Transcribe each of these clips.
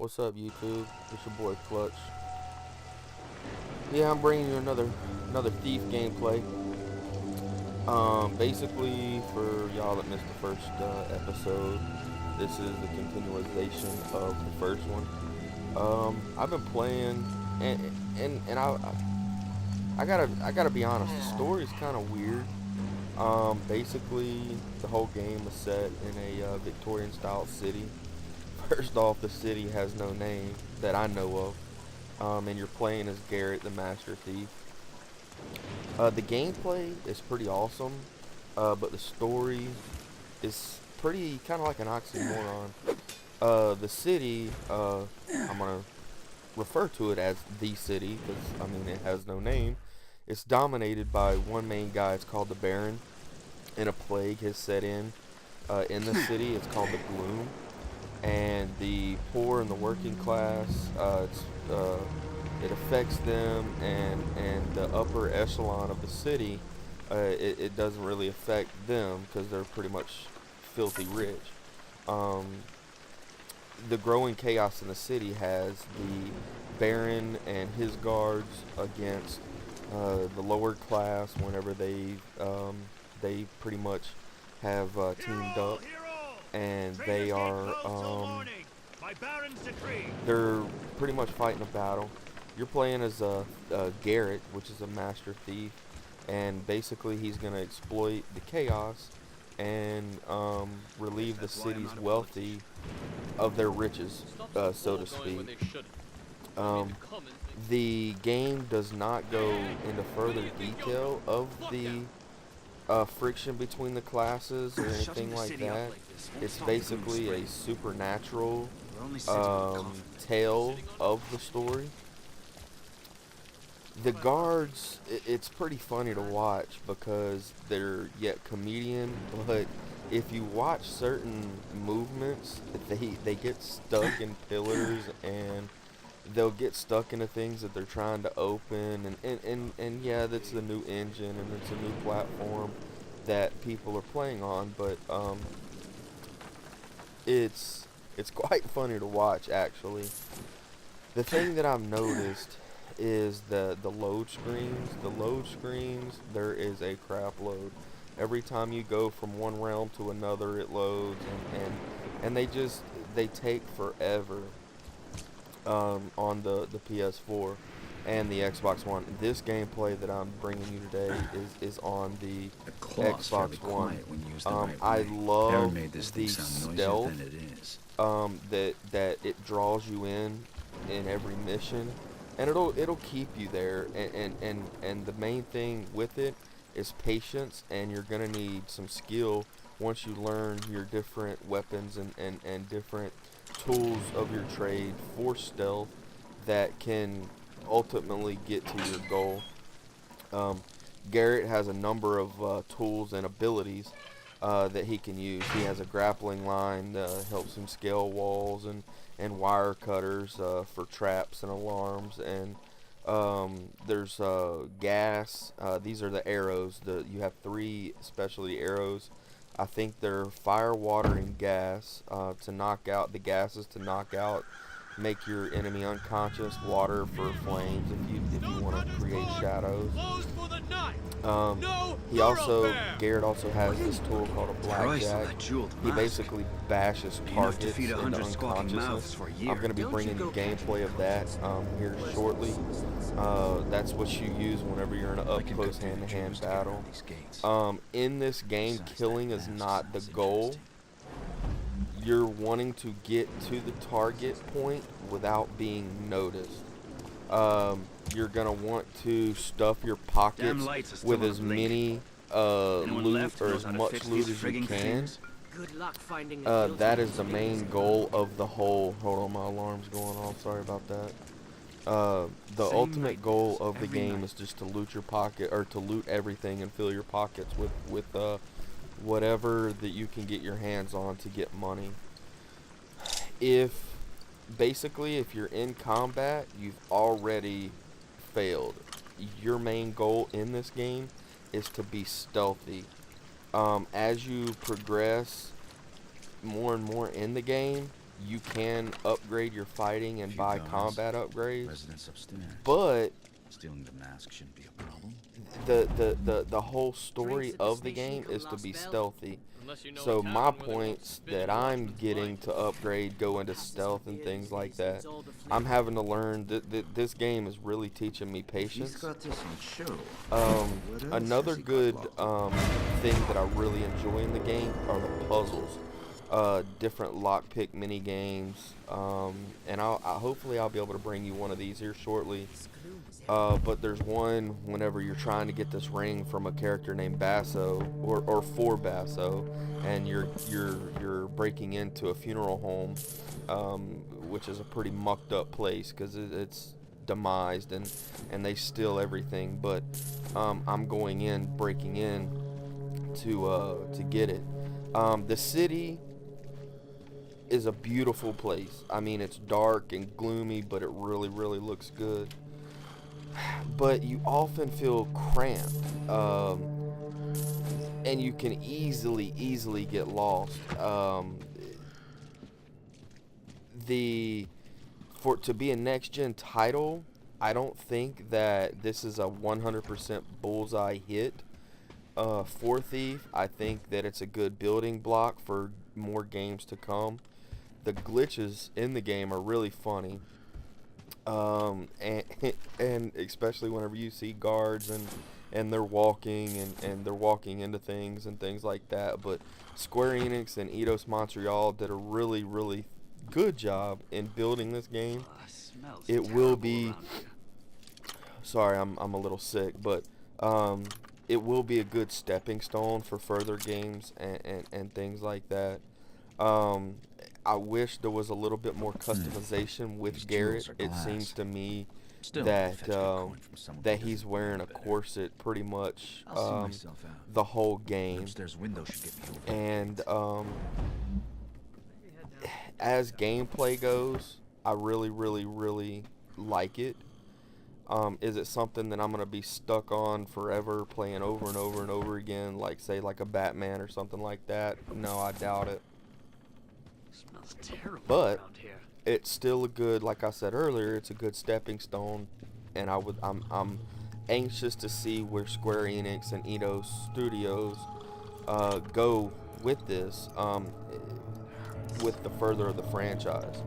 What's up, YouTube? It's your boy Clutch. Yeah, I'm bringing you another Thief gameplay. Basically, for y'all that missed the first episode, this is the continuation of the first one. I've been playing, and I gotta be honest, the story's kind of weird. Basically, the whole game is set in a Victorian-style city. First off, the city has no name that I know of, and you're playing as Garrett, the Master Thief. The gameplay is pretty awesome, but the story is pretty kind of like an oxymoron. The city, I'm gonna refer to it as the city because I mean it has no name. It's dominated by one main guy. It's called the Baron, and a plague has set in the city. It's called the Gloom, and the poor and the working class. It affects them, and the upper echelon of the city. It doesn't really affect them because they're pretty much filthy rich. Um, the growing chaos in the city has the Baron and his guards against the lower class whenever they pretty much have teamed up, and they're pretty much fighting a battle. You're playing as Garrett, which is a master thief, and basically he's going to exploit the chaos and relieve the city's wealthy of their riches, so to speak. The game does not go into further detail of the friction between the classes or anything like that. It's basically a supernatural tale of the story. The guards, it's pretty funny to watch because they're yet comedian, but if you watch certain movements, they get stuck in pillars, and they'll get stuck into things that they're trying to open, and yeah, that's the new engine, and it's a new platform that people are playing on, but it's quite funny to watch, actually. The thing that I've noticed is the load screens. The load screens, there is a crap load. Every time you go from one realm to another, it loads, and they take forever on the PS4 and the Xbox One. This gameplay that I'm bringing you today is on the Xbox One. I love the stealth that it draws you in every mission, and it'll keep you there, and the main thing with it is patience, and you're gonna need some skill once you learn your different weapons and different tools of your trade for stealth that can ultimately get to your goal. Garrett has a number of tools and abilities that he can use. He has a grappling line that helps him scale walls, and wire cutters for traps and alarms, and there's gas. These are the arrows. You have 3 specialty arrows. I think they're fire, water, and gas to knock out. The gases to knock out, make your enemy unconscious. Water for flames if you want to create shadows. Garrett also has this tool called a blackjack. He basically bashes targets into unconsciousness. I'm going to be bringing you gameplay of that here shortly. That's what you use whenever you're in an up-close hand-to-hand battle. In this game, killing is not the goal. You're wanting to get to the target point without being noticed. You're gonna want to stuff your pockets with as many loot or as much loot as you can. That is the main goal of the whole. Hold on, my alarm's going off. Sorry about that. The ultimate goal of the game is just to loot your pocket, or to loot everything and fill your pockets with whatever that you can get your hands on to get money. If you're in combat, you've already failed. Your main goal in this game is to be stealthy. As you progress more and more in the game, you can upgrade your fighting and buy combat upgrades, Residents upstairs. but Stealing the mask shouldn't be a problem. the whole story of the game is to be stealthy. So my points that I'm getting to upgrade go into stealth and things like that. I'm having to learn that this game is really teaching me patience. Another good thing that I really enjoy in the game are the puzzles. Different lockpick mini games, and hopefully I'll be able to bring you one of these here shortly. But there's one whenever you're trying to get this ring from a character named Basso, or for Basso, and you're breaking into a funeral home, which is a pretty mucked up place because it's demised and they steal everything. But I'm breaking in to get it. The city is a beautiful place. I mean, it's dark and gloomy, but it really, really looks good. But you often feel cramped, and you can easily get lost. To be a next gen title, I don't think that this is a 100% bullseye hit for Thief. I think that it's a good building block for more games to come. The glitches in the game are really funny. And especially whenever you see guards and they're walking and they're walking into things and things like that. But Square Enix and Eidos Montreal did a really, really good job in building this game. It will be, sorry, I'm a little sick, but it will be a good stepping stone for further games and things like that. I wish there was a little bit more customization with Garrett. It seems to me that he's wearing a corset pretty much the whole game. And as gameplay goes, I really, really, really like it. Is it something that I'm going to be stuck on forever, playing over and over and over again, like, say, like a Batman or something like that? No, I doubt it. Smells terrible But around here. it's still a good, like I said earlier, it's a good stepping stone, and I'm anxious to see where Square Enix and Eidos Studios go with this, with the further of the franchise.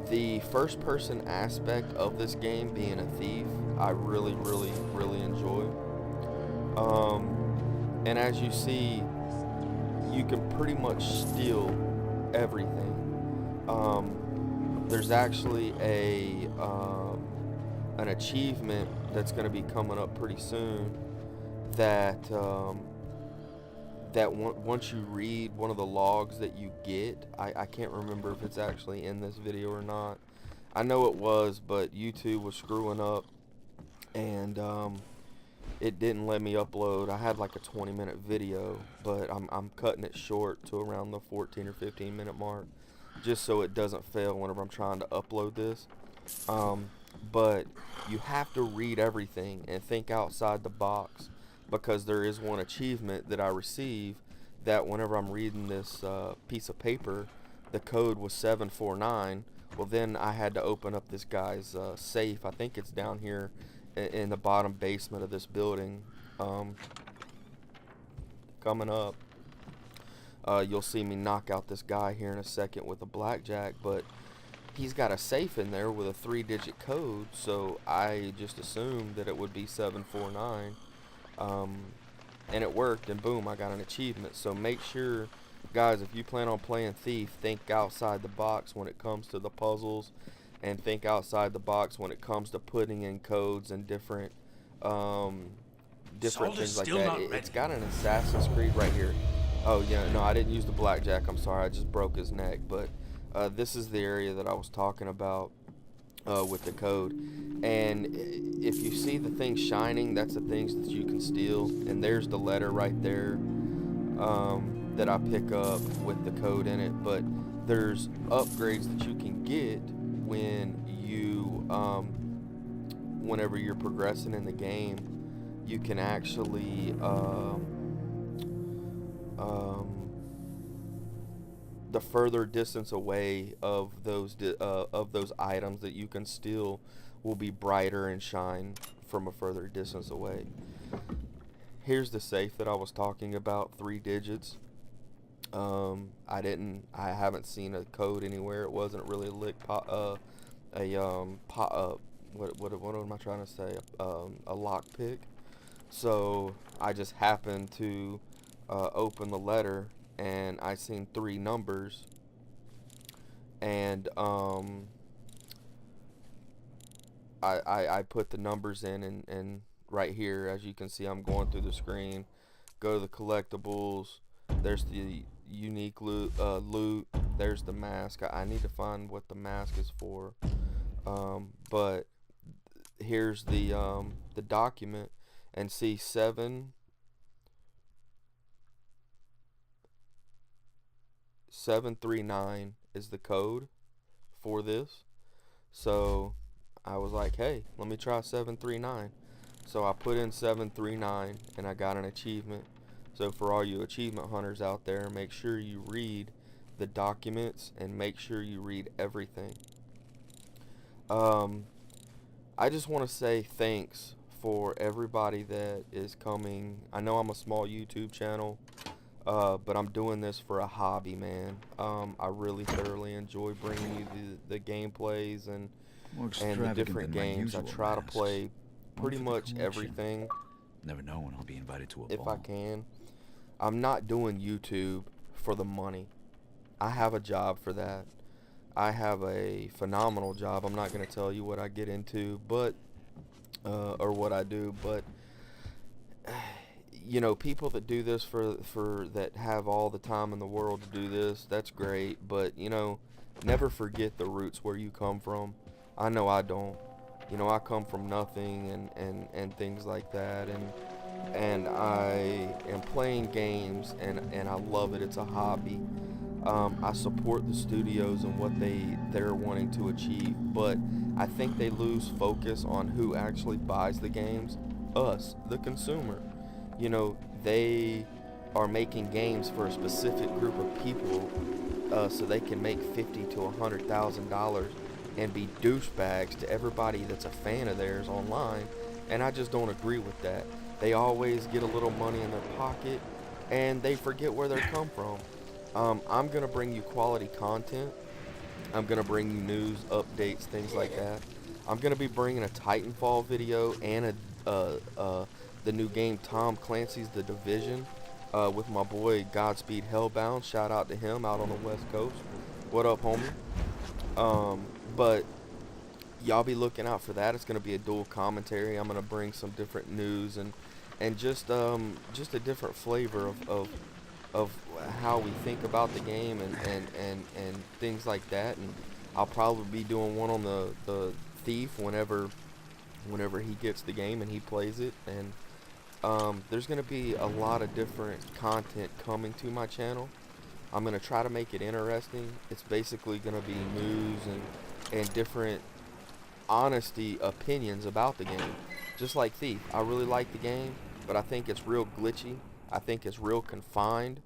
The first person aspect of this game, being a thief, I really, really, really enjoy. And as you see, you can pretty much steal everything. There's actually an achievement that's going to be coming up pretty soon that once you read one of the logs that you get, I can't remember if it's actually in this video or not. I know it was, but YouTube was screwing up, and it didn't let me upload. I had like a 20-minute video, but I'm cutting it short to around the 14 or 15 minute mark, just so it doesn't fail whenever I'm trying to upload this. But you have to read everything and think outside the box, because there is one achievement that I receive that whenever I'm reading this piece of paper, the code was 749. Well, then I had to open up this guy's safe. I think it's down here in the bottom basement of this building. Coming up, you'll see me knock out this guy here in a second with a blackjack, but he's got a safe in there with a 3-digit code, so I just assumed that it would be 749. And it worked, and boom, I got an achievement. So make sure, guys, if you plan on playing Thief, think outside the box when it comes to the puzzles, and think outside the box when it comes to putting in codes and different things like that. It's got an Assassin's Creed right here. Oh yeah, no, I didn't use the blackjack, I'm sorry, I just broke his neck. But this is the area that I was talking about with the code. And if you see the thing shining, that's the things that you can steal. And there's the letter right there that I pick up with the code in it. But there's upgrades that you can get when you whenever you're progressing in the game. You can actually the further distance away of those items that you can steal will be brighter and shine from a further distance away. Here's the safe that I was talking about, 3 digits. I haven't seen a code anywhere. It wasn't really what am I trying to say? A lockpick. So I just happened to open the letter, and I seen 3 numbers, and I put the numbers in, and right here, as you can see, I'm going through the screen. Go to the collectibles. There's the unique loot. There's the mask. I need to find what the mask is for. But here's the document, and see 739 is the code for this. So I was like, hey, let me try 739. So I put in 739, and I got an achievement. So for all you achievement hunters out there, make sure you read the documents and make sure you read everything. I just want to say thanks for everybody that is coming. I know I'm a small YouTube channel, but I'm doing this for a hobby, man. I really thoroughly enjoy bringing you the gameplays and the different games. I try to play pretty much everything. Never know when I'll be invited to a if ball. I can. I'm not doing YouTube for the money. I have a job for that. I have a phenomenal job. I'm not going to tell you what I get into, but or what I do, but you know, people that do this for that have all the time in the world to do this, that's great, but you know, never forget the roots where you come from. I know I don't. You know, I come from nothing and things like that, and I am playing games, and I love it. It's a hobby. I support the studios and what they're wanting to achieve, but I think they lose focus on who actually buys the games. Us, the consumer. You know, they are making games for a specific group of people, so they can make $50,000 to $100,000 and be douchebags to everybody that's a fan of theirs online, and I just don't agree with that. They always get a little money in their pocket, and they forget where they come from. I'm going to bring you quality content. I'm going to bring you news, updates, things like that. I'm going to be bringing a Titanfall video and the new game Tom Clancy's The Division with my boy Godspeed Hellbound. Shout out to him out on the West Coast. What up, homie? But y'all be looking out for that. It's going to be a dual commentary. I'm going to bring some different news and just a different flavor of how we think about the game and things like that. And I'll probably be doing one on the thief whenever he gets the game and he plays it. And there's going to be a lot of different content coming to my channel. I'm going to try to make it interesting. It's basically going to be news and different honesty opinions about the game. Just like Thief. I really like the game, but I think it's real glitchy. I think it's real confined.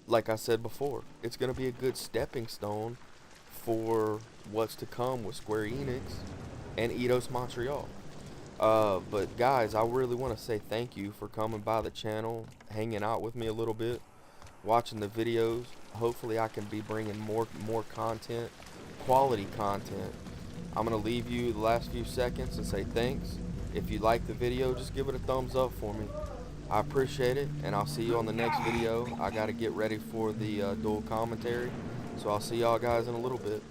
Like I said before, it's going to be a good stepping stone for what's to come with Square Enix and Eidos Montreal. But guys, I really want to say thank you for coming by the channel, hanging out with me a little bit, watching the videos. Hopefully I can be bringing more content, quality content. I'm going to leave you the last few seconds and say thanks. If you like the video, just give it a thumbs up for me. I appreciate it, and I'll see you on the next video. I got to get ready for the dual commentary, so I'll see y'all guys in a little bit.